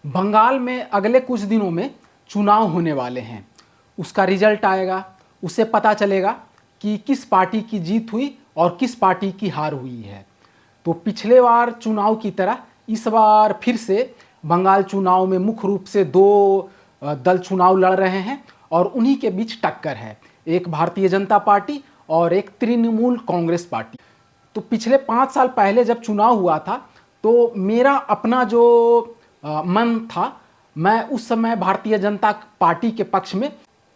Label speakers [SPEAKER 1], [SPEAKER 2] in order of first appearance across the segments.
[SPEAKER 1] बंगाल में अगले कुछ दिनों में चुनाव होने वाले हैं। उसका रिजल्ट आएगा, उससे पता चलेगा कि किस पार्टी की जीत हुई और किस पार्टी की हार हुई है। तो पिछले बार चुनाव की तरह इस बार फिर से बंगाल चुनाव में मुख्य रूप से दो दल चुनाव लड़ रहे हैं और उन्हीं के बीच टक्कर है, एक भारतीय जनता पार्टी और एक तृणमूल कांग्रेस पार्टी। तो पिछले 5 साल पहले जब चुनाव हुआ था तो मेरा अपना जो मन था, मैं उस समय भारतीय जनता पार्टी के पक्ष में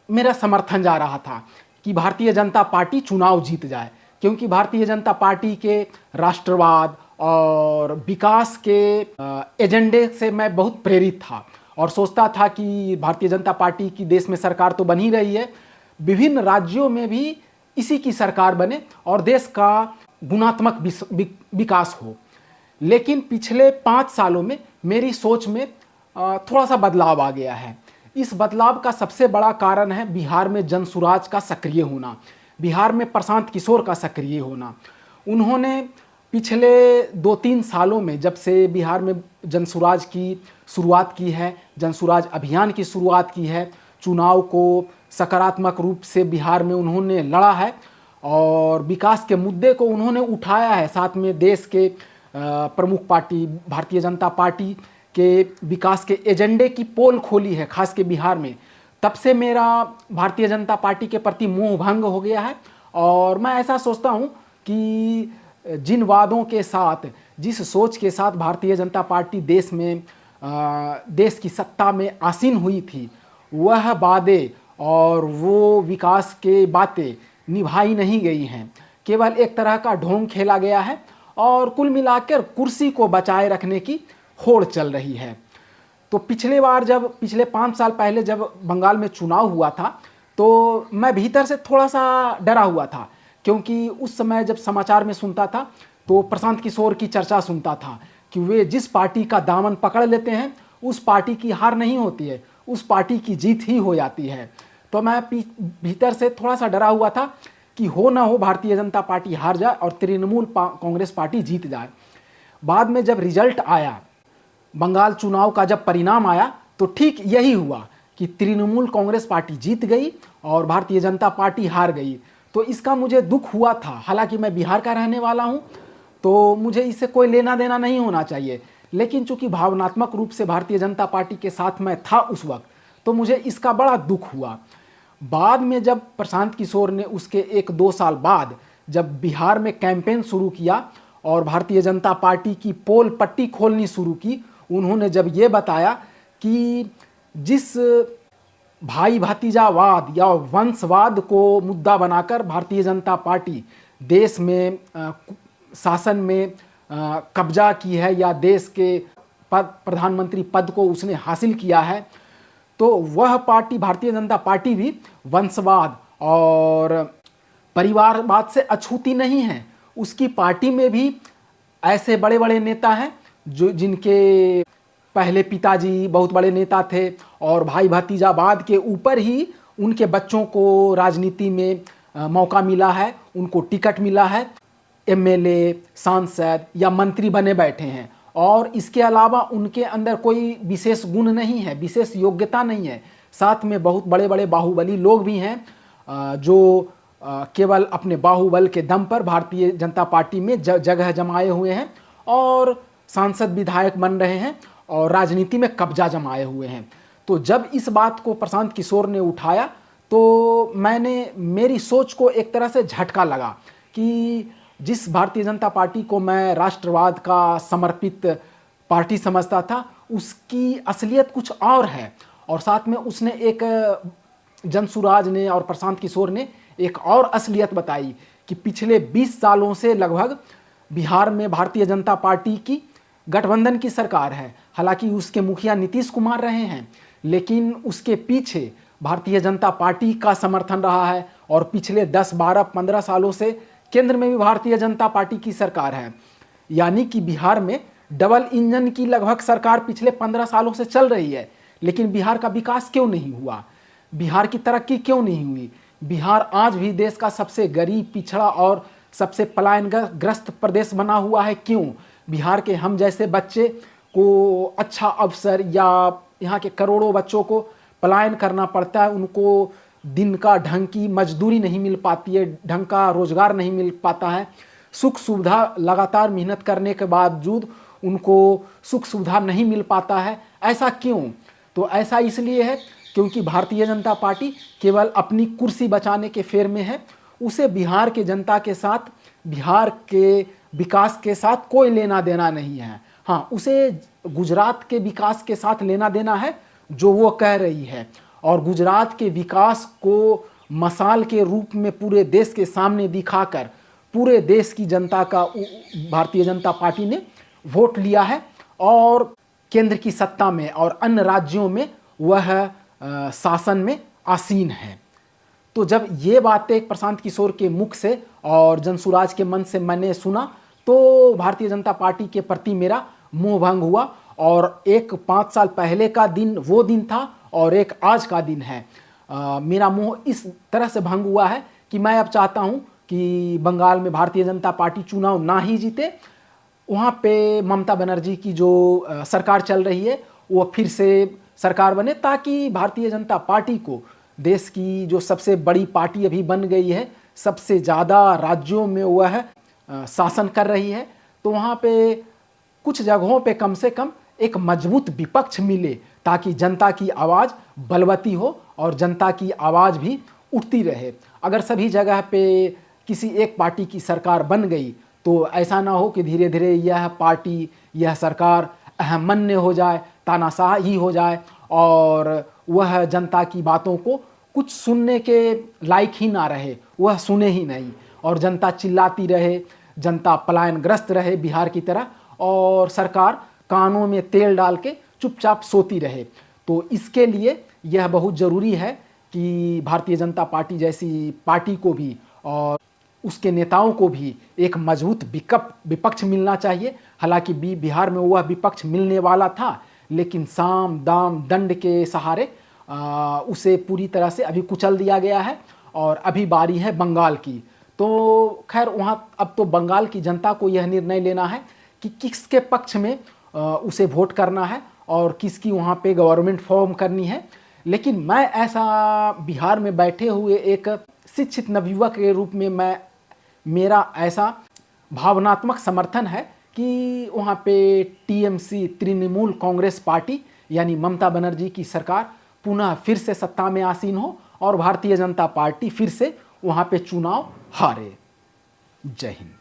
[SPEAKER 1] मेरा समर्थन जा रहा था कि भारतीय जनता पार्टी चुनाव जीत जाए, क्योंकि भारतीय जनता पार्टी के राष्ट्रवाद और विकास के एजेंडे से मैं बहुत प्रेरित था और सोचता था कि भारतीय जनता पार्टी की देश में सरकार तो बन ही रही है, विभिन्न राज्यों में भी इसी की सरकार बने और देश का गुणात्मक विकास हो। लेकिन पिछले 5 सालों में मेरी सोच में थोड़ा सा बदलाव आ गया है। इस बदलाव का सबसे बड़ा कारण है बिहार में जनसुराज का सक्रिय होना, बिहार में प्रशांत किशोर का सक्रिय होना। उन्होंने पिछले 2-3 सालों में, जब से बिहार में जनसुराज की शुरुआत की है, जनसुराज अभियान की शुरुआत की है, चुनाव को सकारात्मक रूप से बिहार में उन्होंने लड़ा है और विकास के मुद्दे को उन्होंने उठाया है। साथ में देश के प्रमुख पार्टी भारतीय जनता पार्टी के विकास के एजेंडे की पोल खोली है, खास के बिहार में। तब से मेरा भारतीय जनता पार्टी के प्रति मोह भंग हो गया है और मैं ऐसा सोचता हूँ कि जिन वादों के साथ, जिस सोच के साथ भारतीय जनता पार्टी देश की सत्ता में आसीन हुई थी, वह वादे और वो विकास के बातें निभाई नहीं गई हैं। केवल एक तरह का ढोंग खेला गया है और कुल मिलाकर कुर्सी को बचाए रखने की होड़ चल रही है। तो पिछले 5 साल पहले जब बंगाल में चुनाव हुआ था तो मैं भीतर से थोड़ा सा डरा हुआ था, क्योंकि उस समय जब समाचार में सुनता था तो प्रशांत किशोर की चर्चा सुनता था कि वे जिस पार्टी का दामन पकड़ लेते हैं उस पार्टी की हार नहीं होती है, उस पार्टी की जीत ही हो जाती है। तो मैं भीतर से थोड़ा सा डरा हुआ था कि हो ना हो भारतीय जनता पार्टी हार जाए और तृणमूल कांग्रेस पार्टी जीत जाए। बाद में जब रिजल्ट आया, बंगाल चुनाव का जब परिणाम आया, तो ठीक यही हुआ कि तृणमूल कांग्रेस पार्टी जीत गई और भारतीय जनता पार्टी हार गई। तो इसका मुझे दुख हुआ था। हालांकि मैं बिहार का रहने वाला हूं तो मुझे इससे कोई लेना देना नहीं होना चाहिए, लेकिन चूंकि भावनात्मक रूप से भारतीय जनता पार्टी के साथ मैं था उस वक्त, तो मुझे इसका बड़ा दुख हुआ। बाद में जब प्रशांत किशोर ने उसके 1-2 साल बाद जब बिहार में कैंपेन शुरू किया और भारतीय जनता पार्टी की पोल पट्टी खोलनी शुरू की, उन्होंने जब ये बताया कि जिस भाई भतीजावाद या वंशवाद को मुद्दा बनाकर भारतीय जनता पार्टी देश में शासन में कब्जा की है या देश के प्रधानमंत्री पद को उसने हासिल किया है, तो वह पार्टी भारतीय जनता पार्टी भी वंशवाद और परिवारवाद से अछूती नहीं है। उसकी पार्टी में भी ऐसे बड़े बड़े नेता हैं जिनके पहले पिताजी बहुत बड़े नेता थे और भाई भतीजावाद के ऊपर ही उनके बच्चों को राजनीति में मौका मिला है, उनको टिकट मिला है, एमएलए, सांसद या मंत्री बने बैठे हैं और इसके अलावा उनके अंदर कोई विशेष गुण नहीं है, विशेष योग्यता नहीं है। साथ में बहुत बड़े बड़े बाहुबली लोग भी हैं जो केवल अपने बाहुबल के दम पर भारतीय जनता पार्टी में जगह जमाए हुए हैं और सांसद विधायक बन रहे हैं और राजनीति में कब्जा जमाए हुए हैं। तो जब इस बात को प्रशांत किशोर ने उठाया तो मेरी सोच को एक तरह से झटका लगा कि जिस भारतीय जनता पार्टी को मैं राष्ट्रवाद का समर्पित पार्टी समझता था, उसकी असलियत कुछ और है। और साथ में उसने एक जनसुराज ने और प्रशांत किशोर ने एक और असलियत बताई कि पिछले 20 सालों से लगभग बिहार में भारतीय जनता पार्टी की गठबंधन की सरकार है। हालांकि उसके मुखिया नीतीश कुमार रहे हैं, लेकिन उसके पीछे भारतीय जनता पार्टी का समर्थन रहा है और पिछले 10, 12, 15 सालों से केंद्र में भी भारतीय जनता पार्टी की सरकार है। यानी कि बिहार में डबल इंजन की लगभग सरकार पिछले 15 सालों से चल रही है, लेकिन बिहार का विकास क्यों नहीं हुआ, बिहार की तरक्की क्यों नहीं हुई? बिहार आज भी देश का सबसे गरीब, पिछड़ा और सबसे पलायनग्रस्त प्रदेश बना हुआ है। क्यों? बिहार के हम जैसे बच्चे को अच्छा अवसर, या यहाँ के करोड़ों बच्चों को पलायन करना पड़ता है, उनको दिन का ढंग की मजदूरी नहीं मिल पाती है, ढंग का रोजगार नहीं मिल पाता है, सुख सुविधा लगातार मेहनत करने के बावजूद उनको सुख सुविधा नहीं मिल पाता है। ऐसा क्यों? तो ऐसा इसलिए है क्योंकि भारतीय जनता पार्टी केवल अपनी कुर्सी बचाने के फेर में है। उसे बिहार के जनता के साथ, बिहार के विकास के साथ कोई लेना देना नहीं है। हाँ, उसे गुजरात के विकास के साथ लेना देना है जो वो कह रही है, और गुजरात के विकास को मसाल के रूप में पूरे देश के सामने दिखाकर पूरे देश की जनता का भारतीय जनता पार्टी ने वोट लिया है, और केंद्र की सत्ता में और अन्य राज्यों में वह शासन में आसीन है। तो जब ये बातें प्रशांत किशोर के मुख से और जनसुराज के मन से मैंने सुना तो भारतीय जनता पार्टी के प्रति मेरा मोह भंग हुआ, और एक 5 साल पहले का दिन वो दिन था और एक आज का दिन है। मेरा मोह इस तरह से भंग हुआ है कि मैं अब चाहता हूँ कि बंगाल में भारतीय जनता पार्टी चुनाव ना ही जीते, वहाँ पे ममता बनर्जी की जो सरकार चल रही है वो फिर से सरकार बने, ताकि भारतीय जनता पार्टी को, देश की जो सबसे बड़ी पार्टी अभी बन गई है, सबसे ज़्यादा राज्यों में वह शासन कर रही है, तो वहाँ पे कुछ जगहों पे कम से कम एक मजबूत विपक्ष मिले, ताकि जनता की आवाज़ बलवती हो और जनता की आवाज़ भी उठती रहे। अगर सभी जगह पे किसी एक पार्टी की सरकार बन गई तो ऐसा ना हो कि धीरे धीरे यह पार्टी, यह सरकार अहमन्य हो जाए, तानाशाह ही हो जाए, और वह जनता की बातों को कुछ सुनने के लायक ही ना रहे, वह सुने ही नहीं, और जनता चिल्लाती रहे, जनता पलायनग्रस्त रहे बिहार की तरह, और सरकार कानों में तेल डाल के चुपचाप सोती रहे। तो इसके लिए यह बहुत ज़रूरी है कि भारतीय जनता पार्टी जैसी पार्टी को भी और उसके नेताओं को भी एक मजबूत विपक्ष मिलना चाहिए। हालांकि बिहार में वह विपक्ष मिलने वाला था, लेकिन साम दाम दंड के सहारे उसे पूरी तरह से अभी कुचल दिया गया है, और अभी बारी है बंगाल की। तो खैर वहाँ अब तो बंगाल की जनता को यह निर्णय लेना है कि किसके पक्ष में उसे वोट करना है और किसकी वहाँ पे गवर्नमेंट फॉर्म करनी है। लेकिन मैं ऐसा बिहार में बैठे हुए एक शिक्षित नवयुवक के रूप में मेरा ऐसा भावनात्मक समर्थन है कि वहाँ पे टीएमसी, तृणमूल कांग्रेस पार्टी यानी ममता बनर्जी की सरकार पुनः फिर से सत्ता में आसीन हो और भारतीय जनता पार्टी फिर से वहाँ पे चुनाव हारे। जय हिंद।